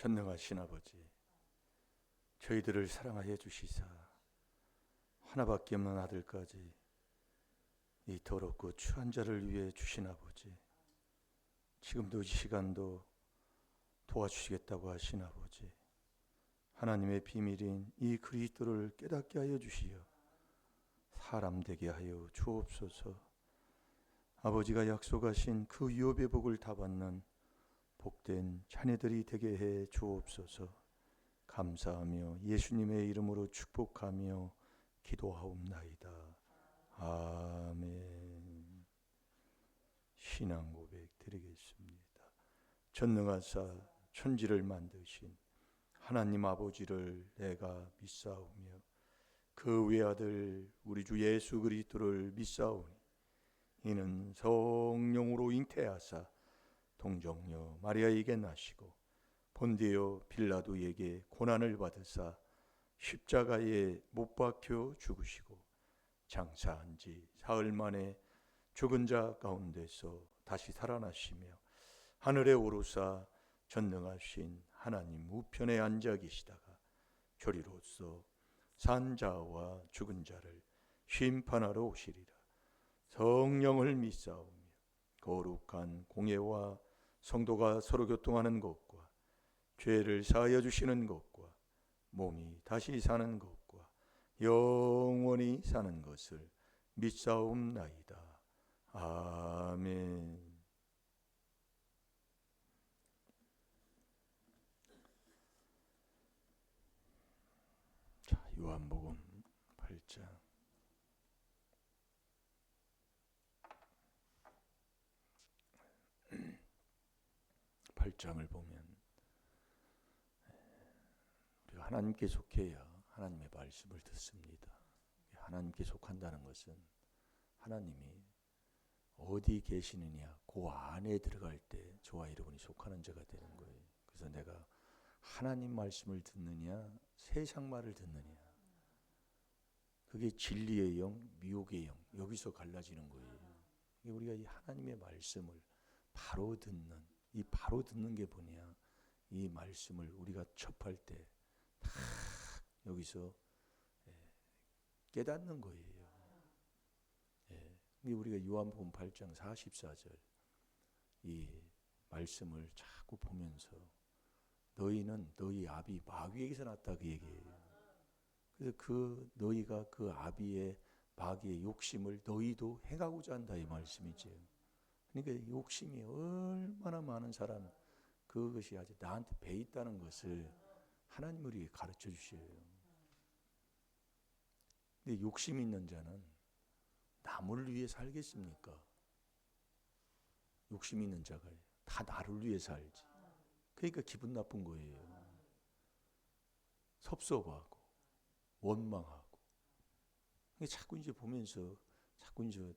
전능하신 아버지, 저희들을 사랑하여 주시사 하나밖에 없는 아들까지 이 더럽고 추한 자를 위해 주신 아버지, 지금도 이 시간도 도와주시겠다고 하신 아버지, 하나님의 비밀인 이 그리스도를 깨닫게 하여 주시어 사람 되게 하여 주옵소서. 아버지가 약속하신 그 유업의 복을 다 받는 복된 자녀들이 되게 해 주옵소서. 감사하며 예수님의 이름으로 축복하며 기도하옵나이다. 아멘. 신앙 고백 드리겠습니다. 전능하사 천지를 만드신 하나님 아버지를 내가 믿사오며 그 외아들 우리 주 예수 그리스도를 믿사오니 이는 성령으로 잉태하사 동정녀 마리아에게 나시고 본디오 빌라도에게 고난을 받으사 십자가에 못 박혀 죽으시고 장사한 지 사흘 만에 죽은 자 가운데서 다시 살아나시며 하늘에 오르사 전능하신 하나님 우편에 앉아 계시다가 저리로서 산 자와 죽은 자를 심판하러 오시리라. 성령을 믿사오며 거룩한 공예와 성도가 서로 교통하는 것과 죄를 사하여 주시는 것과 몸이 다시 사는 것과 영원히 사는 것을 믿사옵나이다. 아멘. 자, 요한복음 8장 8장을 보면 우리가 하나님께 속해야 하나님의 말씀을 듣습니다. 하나님께 속한다는 것은 하나님이 어디 계시느냐 그 안에 들어갈 때 저와 여러분이 속하는 자가 되는 거예요. 그래서 내가 하나님 말씀을 듣느냐 세상 말을 듣느냐, 그게 진리의 영, 미혹의 영, 여기서 갈라지는 거예요. 우리가 이 하나님의 말씀을 바로 듣는, 이 바로 듣는 게 뭐냐, 이 말씀을 우리가 접할 때 딱 여기서 깨닫는 거예요. 우리가 요한복음 8장 44절 이 말씀을 자꾸 보면서 너희는 너희 아비 마귀에게서 났다 그 얘기예요. 그래서 그 너희가 그 아비의 마귀의 욕심을 너희도 행하고자 한다 이 말씀이죠. 그러니까 욕심이 얼마나 많은 사람, 그것이 아직 나한테 배 있다는 것을 하나님 우리에게 가르쳐 주셔요. 근데 욕심 있는 자는 남을 위해 살겠습니까? 욕심 있는 자가 다 나를 위해 살지. 그러니까 기분 나쁜 거예요. 섭섭하고 원망하고. 자꾸 이제 보면서 자꾸 이제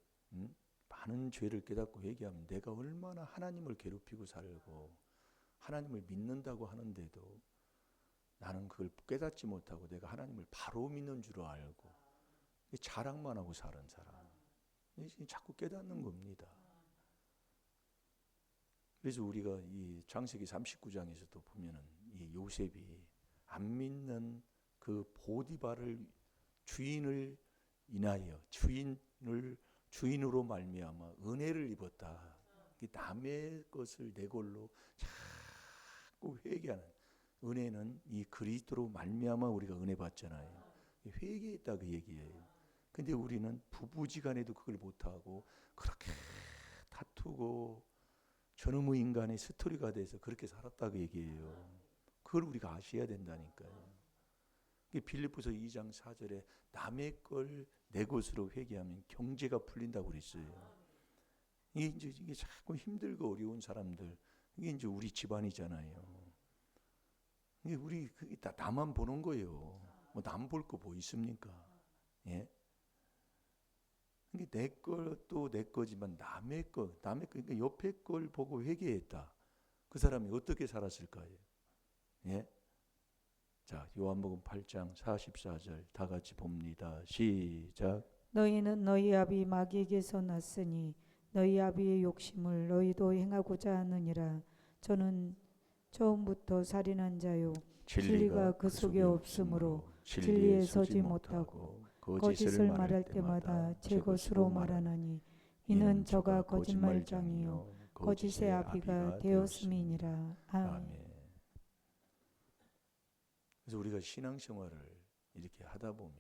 많은 죄를 깨닫고 회개하면 내가 얼마나 하나님을 괴롭히고 살고 하나님을 믿는다고 하는데도 나는 그걸 깨닫지 못하고 내가 하나님을 바로 믿는 줄 알고 자랑만 하고 사는 사람, 자꾸 깨닫는 겁니다. 그래서 우리가 이 창세기 39장에서도 보면은 이 요셉이 안 믿는 그 보디발을 주인을 인하여 주인으로 말미암아 은혜를 입었다. 남의 것을 내 걸로 자꾸 회개하는, 은혜는 이 그리스도로 말미암아 우리가 은혜 받잖아요. 회개했다 그 얘기예요. 근데 우리는 부부지간에도 그걸 못하고 그렇게 다투고 저놈의 인간의 스토리가 돼서 그렇게 살았다 그 얘기예요. 그걸 우리가 아셔야 된다니까요. 빌립보서 2장 4절에 남의 걸 내 것으로 회개하면 경제가 풀린다고 그랬어요. 이게 자꾸 힘들고 어려운 사람들, 이게 이제 우리 집안이잖아요. 이게 우리 다 나만 보는 거예요. 뭐 남 볼 거 뭐 있습니까? 예? 이게 내 것도 내 거지만 남의 거, 그러니까 옆에 걸 보고 회개했다. 그 사람이 어떻게 살았을까요? 예? 자, 요한복음 8장 44절 다 같이 봅니다. 시작. 너희는 너희 아비 마귀에게서 났으니 너희 아비의 욕심을 너희도 행하고자 하느니라. 저는 처음부터 살인한 자요 진리가 그 속에 없으므로 진리에 서지 못하고 거짓을 말할 때마다 제 것으로 말하나니 이는 저가 거짓말장이요 거짓의 아비가 되었음이니라. 아멘. 그래서 우리가 신앙생활을 이렇게 하다 보면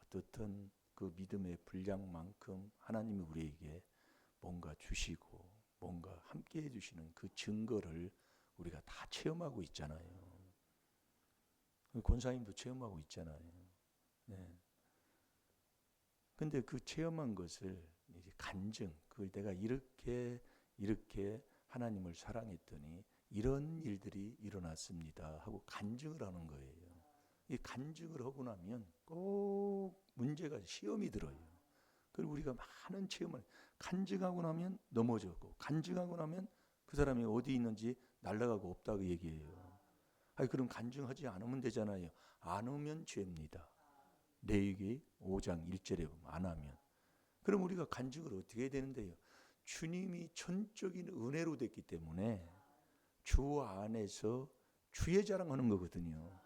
어떻든 그 믿음의 분량만큼 하나님이 우리에게 뭔가 주시고 뭔가 함께 해주시는 그 증거를 우리가 다 체험하고 있잖아요. 권사님도 체험하고 있잖아요. 네. 근데 그 체험한 것을 이제 간증, 그걸 내가 이렇게 하나님을 사랑했더니 이런 일들이 일어났습니다 하고 간증을 하는 거예요. 이 간증을 하고 나면 꼭 문제가 시험이 들어요. 그리고 우리가 많은 체험을 간증하고 나면 넘어졌고 간증하고 나면 그 사람이 어디 있는지 날아가고 없다고 얘기해요. 아니 그럼 간증하지 않으면 되잖아요. 안 하면 죄입니다. 레위기 5장 1절에 보면 안 하면. 그럼 우리가 간증을 어떻게 해야 되는데요? 주님이 전적인 은혜로 됐기 때문에 주 안에서 주의 자랑하는 거거든요.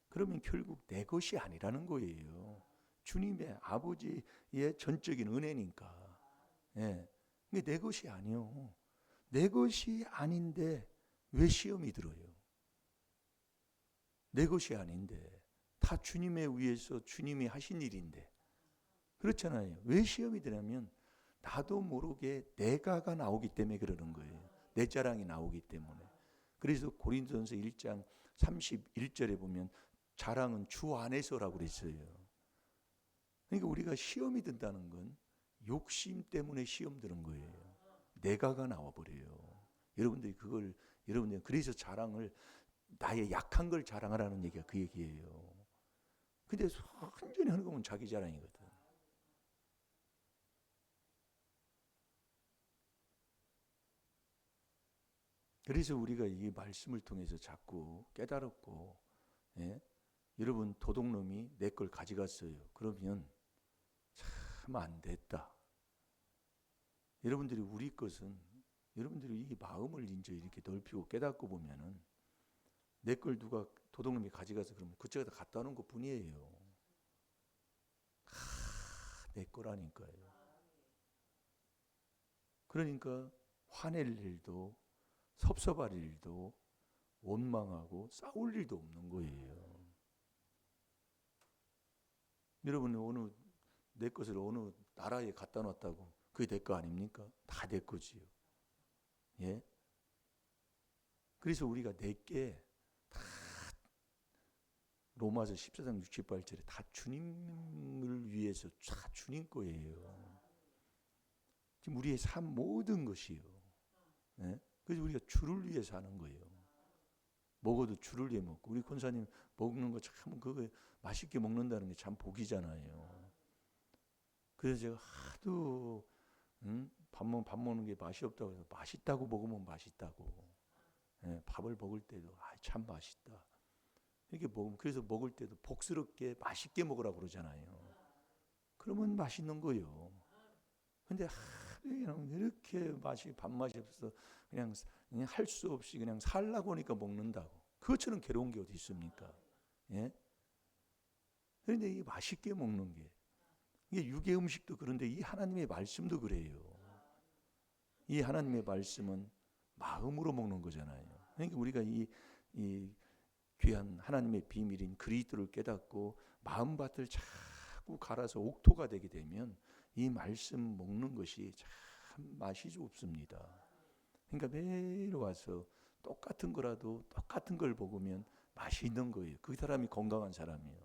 그러면 결국 내 것이 아니라는 거예요. 주님의 아버지의 전적인 은혜니까. 예. 근데 내 것이 아니요. 내 것이 아닌데 왜 시험이 들어요? 내 것이 아닌데 다 주님에 의해서 주님이 하신 일인데 그렇잖아요. 왜 시험이 되냐면 나도 모르게 내가가 나오기 때문에 그러는 거예요. 내 자랑이 나오기 때문에. 그래서 고린도전서 1장 31절에 보면 자랑은 주 안에서라고 그랬어요. 그러니까 우리가 시험이 든다는 건 욕심 때문에 시험 드는 거예요. 내가가 나와버려요. 여러분들이 그래서 자랑을 나의 약한 걸 자랑하라는 얘기가 그 얘기예요. 근데 완전히 하는 거 보면 자기 자랑이거든. 그래서 우리가 이 말씀을 통해서 자꾸 깨달았고, 예? 여러분 도둑놈이 내 걸 가져갔어요. 그러면 참 안 됐다. 여러분들이 우리 것은 여러분들이 이 마음을 이제 이렇게 넓히고 깨닫고 보면은 내 걸 누가 도둑놈이 가져가서 그러면 그쪽에다 갖다 놓은 것 뿐이에요. 내 거라니까요. 그러니까 화낼 일도 섭섭할 일도 원망하고 싸울 일도 없는 거예요. 여러분 내 것을 어느 나라에 갖다 놨다고 그게 내 거 아닙니까? 다 내 거지요. 예? 그래서 우리가 내게 다 로마서 14장 68절에 다 주님을 위해서 다 주님 거예요. 지금 우리의 삶 모든 것이요. 예? 그래서 우리가 주를 위해 사는 거예요. 먹어도 주를 위해 먹고 우리 권사님 먹는 거 참 그거 맛있게 먹는다는 게 참 복이잖아요. 그래서 제가 하도 밥 먹는 게 맛이 없다고 해서 맛있다고 먹으면 맛있다고. 예, 밥을 먹을 때도 참 맛있다. 이렇게 먹으면 그래서 먹을 때도 복스럽게 맛있게 먹으라고 그러잖아요. 그러면 맛있는 거예요. 근데 그냥 이렇게 밥맛이 없어서 그냥 할 수 없이 그냥 살라고 하니까 먹는다고. 그것처럼 괴로운 게 어디 있습니까? 예? 그런데 이 맛있게 먹는 게 이게 육의 음식도 그런데 이 하나님의 말씀도 그래요. 이 하나님의 말씀은 마음으로 먹는 거잖아요. 그러니까 우리가 이 귀한 하나님의 비밀인 그리스도를 깨닫고 마음밭을 자꾸 갈아서 옥토가 되게 되면 이 말씀 먹는 것이 참 맛이 좋습니다. 그러니까 매일 와서 똑같은 거라도 똑같은 걸 먹으면 맛이 있는 거예요. 그 사람이 건강한 사람이에요.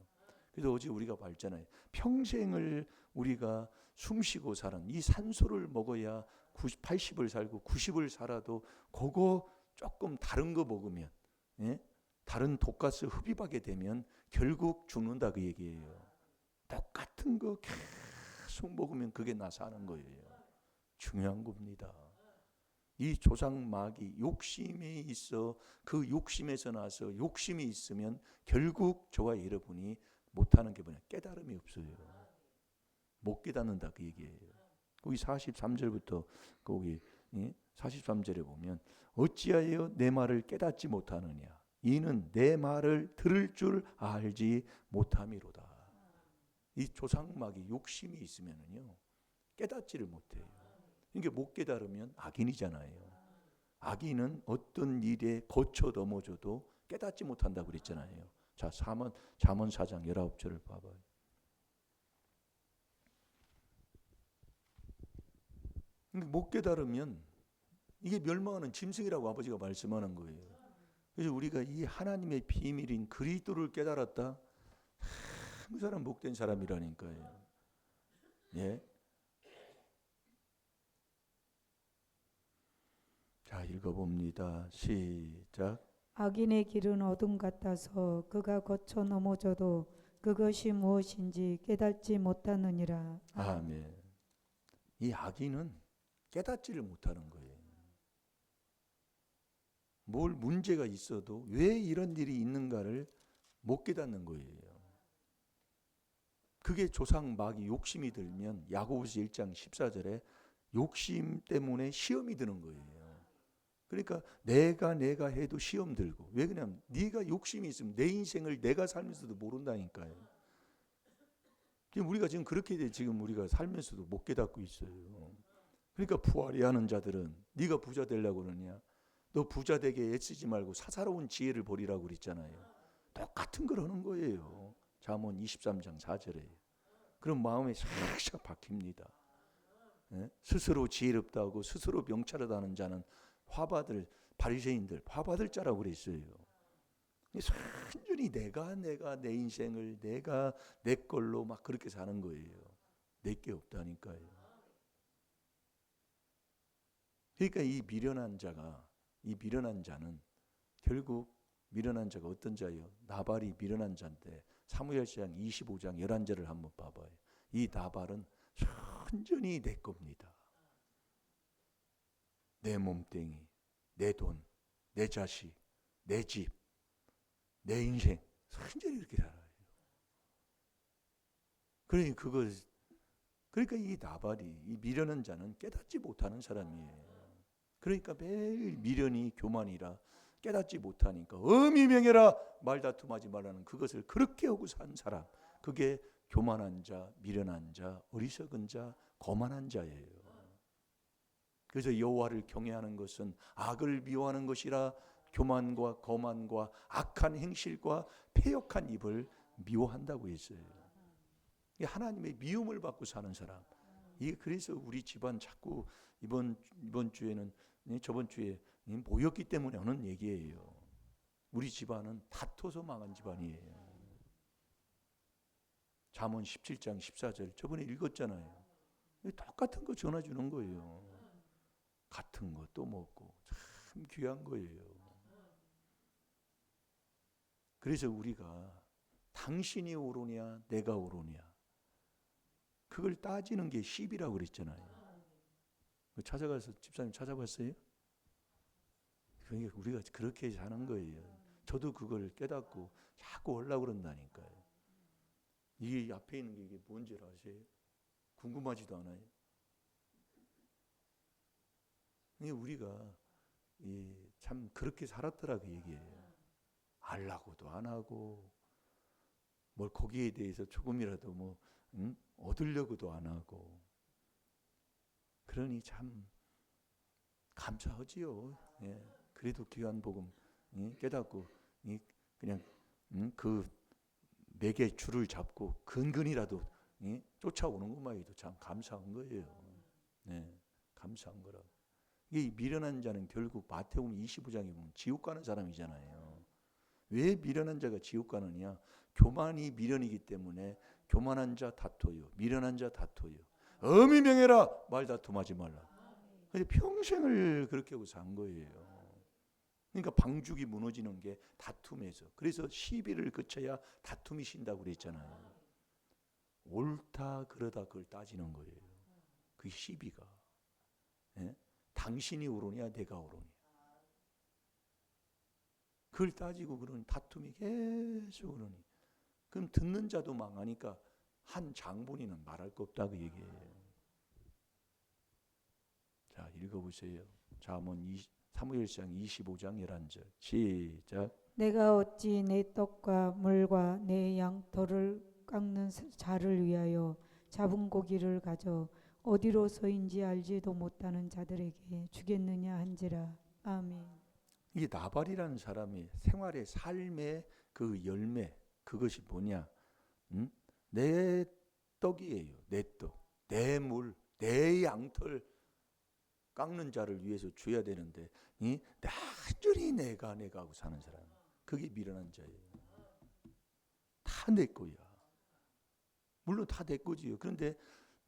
그래서 어제 우리가 봤잖아요. 평생을 우리가 숨쉬고 사는 이 산소를 먹어야 80을 살고 90을 살아도 그거 조금 다른 거 먹으면 예? 다른 독가스 흡입하게 되면 결국 죽는다 그 얘기예요. 똑같은 거 계속 먹으면 그게 나 사는 거예요. 중요한 겁니다. 이 조상마귀 욕심이 있어 그 욕심에서 나서 욕심이 있으면 결국 저와 여러분이 못하는 게 뭐냐 깨달음이 없어요. 못 깨닫는다 그 얘기예요. 거기 43절부터 거기 43절에 보면 어찌하여 내 말을 깨닫지 못하느냐 이는 내 말을 들을 줄 알지 못함이로다. 이 조상막이 욕심이 있으면은요 깨닫지를 못해요. 그러니까 못 깨달으면 악인이잖아요. 악인은 어떤 일에 거쳐 넘어져도 깨닫지 못한다고 그랬잖아요. 자, 잠언 4장 19절을 봐봐요. 못 깨달으면 이게 멸망하는 짐승이라고 아버지가 말씀하는 거예요. 그래서 우리가 이 하나님의 비밀인 그리스도를 깨달았다. 그 사람 복된 사람이라니까요. 예. 자, 읽어봅니다. 시작. 악인의 길은 어둠 같아서 그가 거쳐 넘어져도 그것이 무엇인지 깨닫지 못하느니라. 아멘. 이 악인은 깨닫지를 못하는 거예요. 뭘 문제가 있어도 왜 이런 일이 있는가를 못 깨닫는 거예요. 그게 조상막이 욕심이 들면 야고보서 1장 14절에 욕심 때문에 시험이 드는 거예요. 그러니까 내가 해도 시험 들고. 왜 그러냐면 네가 욕심이 있으면 내 인생을 내가 살면서도 모른다니까요. 우리가 지금 그렇게 지금 우리가 살면서도 못 깨닫고 있어요. 그러니까 부활이 하는 자들은 네가 부자 되려고 그러냐? 너 부자 되게 애쓰지 말고 사사로운 지혜를 버리라고 그랬잖아요. 똑같은 걸 하는 거예요. 잠언 23장 4절에. 그럼 마음에 샥샥 박힙니다. 예? 스스로 지혜롭다고 스스로 명철하다는 자는 화받을 바리새인들 화받을 자라고 그랬어요. 순전히 내가 내 인생을 내가 내 걸로 막 그렇게 사는 거예요. 내게 없다니까요. 그러니까 이 미련한 자는 결국 미련한 자가 어떤 자예요? 나발이 미련한 자인데 사무엘상 25장 11절을 한번 봐봐요. 이 나발은 순전히 내 겁니다. 내 몸뚱이, 내 돈, 내 자식, 내 집, 내 인생 순전히 이렇게 살아요. 그러니까 이 나발이 이 미련한 자는 깨닫지 못하는 사람이에요. 그러니까 매일 미련이 교만이라 깨닫지 못하니까 엄히 명해라 말다툼하지 말라는 그것을 그렇게 하고 산 사람, 그게 교만한 자, 미련한 자, 어리석은 자, 거만한 자예요. 그래서 여호와를 경외하는 것은 악을 미워하는 것이라 교만과 거만과 악한 행실과 패역한 입을 미워한다고 했어요. 하나님의 미움을 받고 사는 사람. 이게 그래서 우리 집안 자꾸 이번 주에는 저번 주에 모였기 때문에 하는 얘기예요. 우리 집안은 다퉈서 망한 집안이에요. 잠언 17장 14절 저번에 읽었잖아요. 똑같은 거 전해주는 거예요. 같은 거 또 먹고 참 귀한 거예요. 그래서 우리가 당신이 옳으냐 내가 옳으냐 그걸 따지는 게 시비라고 그랬잖아요. 찾아가서 집사님 찾아봤어요? 그러니까 우리가 그렇게 사는 거예요. 저도 그걸 깨닫고 자꾸 오려고 그런다니까요. 이게 앞에 있는 게 이게 뭔지 아세요? 궁금하지도 않아요. 우리가 참 그렇게 살았더라 그 얘기예요. 알라고도 안 하고 뭘 거기에 대해서 조금이라도 뭐 얻으려고도 안 하고 그러니 참 감사하지요. 예. 그래도 귀한 복음 깨닫고 그냥 그 맥의 줄을 잡고 근근이라도 쫓아오는 것만 해도 참 감사한 거예요. 네, 감사한 거라고. 이 미련한 자는 결국 마태복음 25장에 보면 지옥 가는 사람이잖아요. 왜 미련한 자가 지옥 가느냐? 교만이 미련이기 때문에 교만한 자 다퉈요. 미련한 자 다퉈요. 엄히 명해라 말다툼하지 말라. 근데 평생을 그렇게 하고 산 거예요. 그러니까 방죽이 무너지는 게 다툼에서. 그래서 시비를 그쳐야 다툼이 신다고 그랬잖아요. 옳다 그러다 그걸 따지는 거예요. 그 시비가. 예? 당신이 옳으냐 내가 옳으냐. 그걸 따지고 그러니 다툼이 계속 그러니. 그럼 듣는 자도 망하니까 한 장본인은 말할 거 없다 그 얘기예요. 자, 읽어보세요. 사무엘상 25장 11절 시작. 내가 어찌 내 떡과 물과 내 양털을 깎는 자를 위하여 잡은 고기를 가져 어디로서인지 알지도 못하는 자들에게 주겠느냐 한지라. 아멘. 이 나발이라는 사람이 생활의 삶의 그 열매, 그것이 뭐냐? 내 떡이에요. 내 떡, 내 물, 내 양털 깎는 자를 위해서 줘야 되는데 완전히 내가 하고 사는 사람, 그게 미련한 자예요. 다 내 거야. 물론 다 내 거지요. 그런데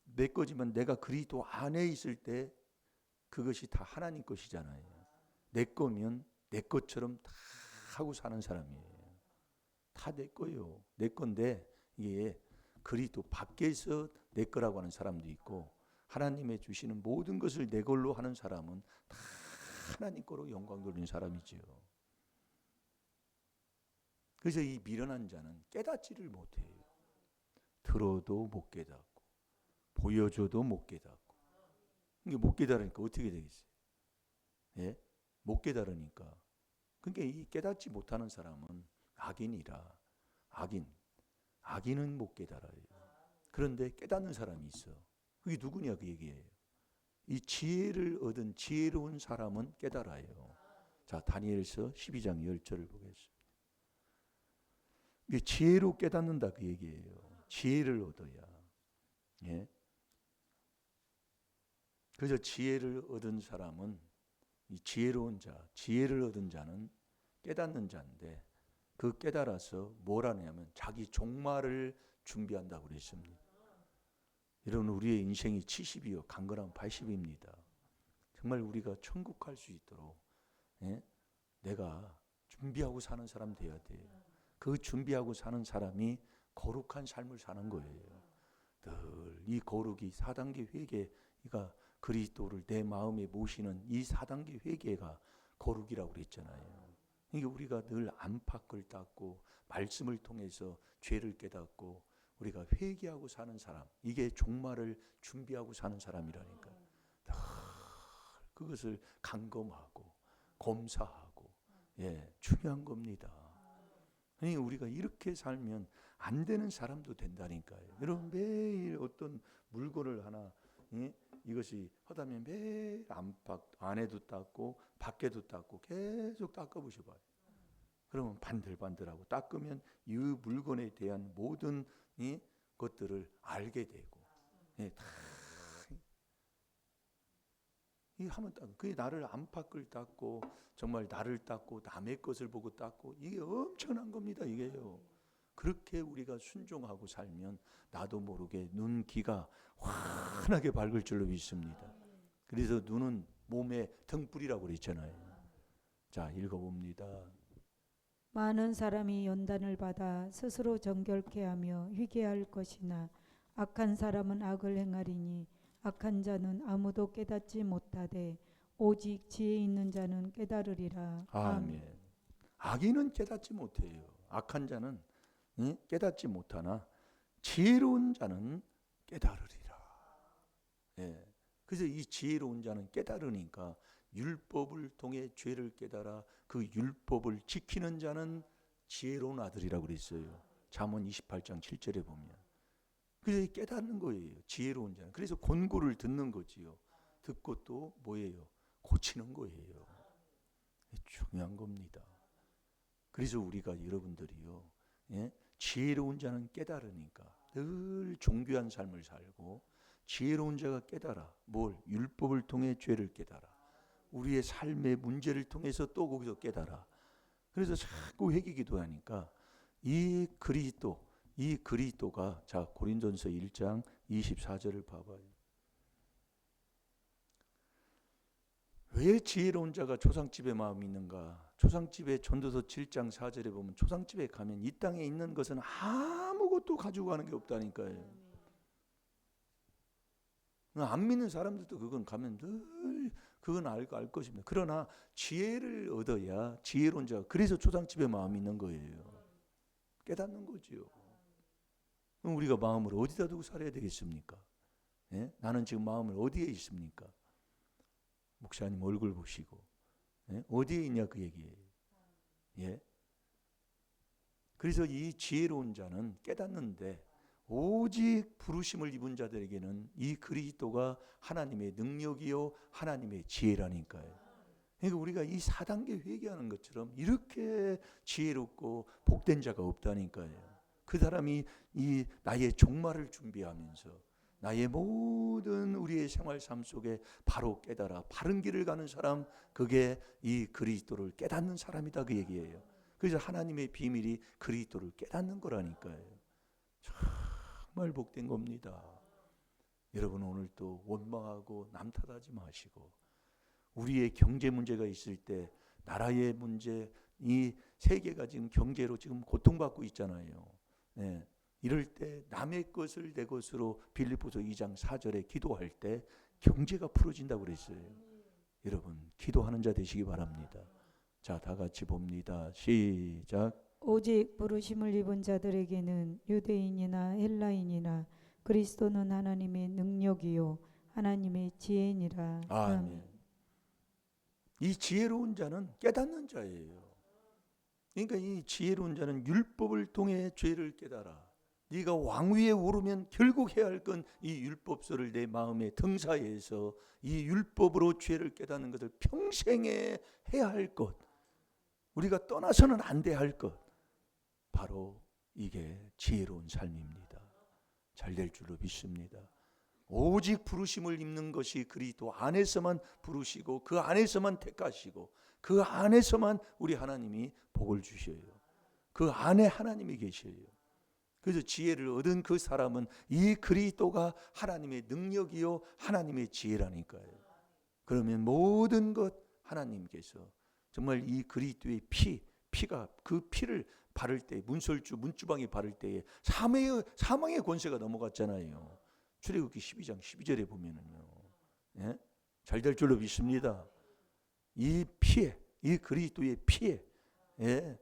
내 거지만 내가 그리스도 안에 있을 때 그것이 다 하나님 것이잖아요. 내 거면 내 것처럼 다 하고 사는 사람이에요. 다 내 거예요. 내 건데 이게 그리스도 밖에서 내 거라고 하는 사람도 있고, 하나님의 주시는 모든 것을 내 걸로 하는 사람은 다 하나님 거로 영광 돌리는 사람이지요. 그래서 이 미련한 자는 깨닫지를 못해요. 들어도 못 깨닫고 보여줘도 못 깨닫고. 이게 못 깨달으니까 어떻게 되겠어요? 예? 못 깨달으니까. 그러니까 이 깨닫지 못하는 사람은 악인이라. 악인은 못 깨달아요. 그런데 깨닫는 사람이 있어. 그게 누구냐 그 얘기예요. 이 지혜를 얻은 지혜로운 사람은 깨달아요. 자, 다니엘서 12장 10절을 보겠습니다. 이게 지혜로 깨닫는다 그 얘기예요. 지혜를 얻어야. 예? 그래서 지혜를 얻은 사람은, 이 지혜로운 자, 지혜를 얻은 자는 깨닫는 자인데, 그 깨달아서 뭘 하냐면 자기 종말을 준비한다고 그랬습니다. 여러분, 우리의 인생이 70이요 강건하면 80입니다. 정말 우리가 천국 갈 수 있도록 내가 준비하고 사는 사람 돼야 돼요. 그 준비하고 사는 사람이 거룩한 삶을 사는 거예요. 늘 이 거룩이 4단계 회개가 그리스도를 내 마음에 모시는 이 4단계 회개가 거룩이라고 그랬잖아요. 이게 우리가 늘 안팎을 닦고 말씀을 통해서 죄를 깨닫고 우리가 회개하고 사는 사람, 이게 종말을 준비하고 사는 사람이라니까. 늘 그것을 감검하고 검사하고 중요한 겁니다. 아니, 우리가 이렇게 살면 안 되는 사람도 된다니까요. 여러분, 매일 어떤 물건을 하나 이것이 하다면 매일 안팎 안에도 닦고 밖에도 닦고 계속 닦아보셔봐요. 그러면 반들반들하고 닦으면 이 물건에 대한 모든 것들을 알게 되고, 다 이 하면 딱 그게 나를 안팎을 닦고 정말 나를 닦고 남의 것을 보고 닦고, 이게 엄청난 겁니다. 이게요. 그렇게 우리가 순종하고 살면 나도 모르게 눈 귀가 환하게 밝을 줄로 믿습니다. 그래서 눈은 몸의 등불이라고 그랬잖아요. 자, 읽어봅니다. 많은 사람이 연단을 받아 스스로 정결케 하며 회개할 것이나 악한 사람은 악을 행하리니 악한 자는 아무도 깨닫지 못하되 오직 지혜 있는 자는 깨달으리라. 아멘. 악인은 깨닫지 못해요. 악한 자는 깨닫지 못하나 지혜로운 자는 깨달으리라. 그래서 이 지혜로운 자는 깨달으니까 율법을 통해 죄를 깨달아 그 율법을 지키는 자는 지혜로운 아들이라고 그랬어요. 잠언 28장 7절에 보면. 그래서 깨닫는 거예요. 지혜로운 자는. 그래서 권고를 듣는 거지요. 듣고 또 뭐예요? 고치는 거예요. 중요한 겁니다. 그래서 우리가 여러분들이요, 지혜로운 자는 깨달으니까 늘 존귀한 삶을 살고, 지혜로운 자가 깨달아 뭘? 율법을 통해 죄를 깨달아. 우리의 삶의 문제를 통해서 또 거기서 깨달아. 그래서 자꾸 회개 기도하니까 이 그리스도가, 자, 고린도전서 1장 24절을 봐봐요. 왜 지혜로운 자가 초상집에 마음이 있는가? 초상집에 전도서 7장 4절에 보면 초상집에 가면 이 땅에 있는 것은 아무것도 가지고 가는 게 없다니까요. 안 믿는 사람들도 그건 가면 늘 그건 알 것입니다. 그러나 지혜를 얻어야 지혜로운 자가, 그래서 초상집에 마음이 있는 거예요. 깨닫는 거지요. 그럼 우리가 마음을 어디다 두고 살아야 되겠습니까? 나는 지금 마음을 어디에 있습니까? 목사님 얼굴 보시고. 예? 어디에 있냐 그 얘기예요. 예? 그래서 이 지혜로운 자는 깨닫는데 오직 부르심을 입은 자들에게는 이 그리스도가 하나님의 능력이요 하나님의 지혜라니까요. 그러니까 우리가 이 4단계 회개하는 것처럼 이렇게 지혜롭고 복된 자가 없다니까요. 그 사람이 이 나의 종말을 준비하면서 나의 모든 우리의 생활 삶 속에 바로 깨달아 바른 길을 가는 사람, 그게 이 그리스도를 깨닫는 사람이다 그 얘기예요. 그래서 하나님의 비밀이 그리스도를 깨닫는 거라니까요. 정말 복된 겁니다. 여러분 오늘 또 원망하고 남 탓하지 마시고, 우리의 경제 문제가 있을 때, 나라의 문제, 이 세계가 지금 경제로 지금 고통받고 있잖아요. 네. 이럴 때 남의 것을 내 것으로 빌립보서 2장 4절에 기도할 때 경제가 풀어진다고 그랬어요. 여러분 기도하는 자 되시기 바랍니다. 자, 다 같이 봅니다. 시작. 오직 부르심을 입은 자들에게는 유대인이나 헬라인이나 그리스도는 하나님의 능력이요 하나님의 지혜니라. 아멘. 이 지혜로운 자는 깨닫는 자예요. 그러니까 이 지혜로운 자는 율법을 통해 죄를 깨달아. 네가 왕위에 오르면 결국 해야 할 건 이 율법서를 내 마음에 등사해서 이 율법으로 죄를 깨닫는 것을 평생에 해야 할 것, 우리가 떠나서는 안 돼야 할 것, 바로 이게 지혜로운 삶입니다. 잘 될 줄로 믿습니다. 오직 부르심을 입는 것이 그리스도 안에서만 부르시고 그 안에서만 택하시고 그 안에서만 우리 하나님이 복을 주셔요. 그 안에 하나님이 계셔요. 그래서 지혜를 얻은 그 사람은 이 그리스도가 하나님의 능력이요 하나님의 지혜라니까요. 그러면 모든 것 하나님께서 정말 이 그리스도의 피가 그 피를 바를 때, 문주방에 바를 때에 사망의 권세가 넘어갔잖아요. 출애굽기 12장 12절에 보면은요. 예? 잘 될 줄로 믿습니다. 이 피에, 이 그리스도의 피에, 예.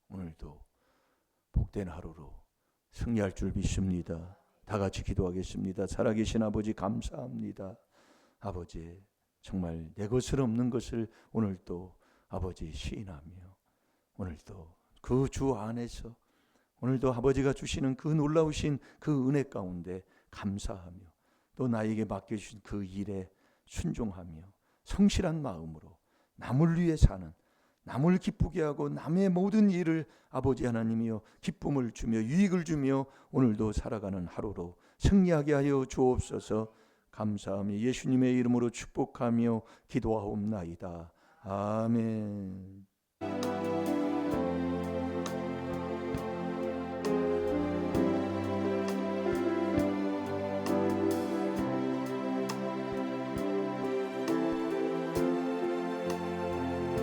오늘도 복된 하루로 승리할 줄 믿습니다. 다 같이 기도하겠습니다. 살아계신 아버지 감사합니다. 아버지 정말 내 것을 없는 것을 오늘도 아버지 시인하며, 오늘도 그 주 안에서 오늘도 아버지가 주시는 그 놀라우신 그 은혜 가운데 감사하며, 또 나에게 맡겨주신 그 일에 순종하며 성실한 마음으로 남을 위해 사는, 남을 기쁘게 하고 남의 모든 일을 아버지 하나님이여 기쁨을 주며 유익을 주며 오늘도 살아가는 하루로 승리하게 하여 주옵소서. 감사하며 예수님의 이름으로 축복하며 기도하옵나이다. 아멘.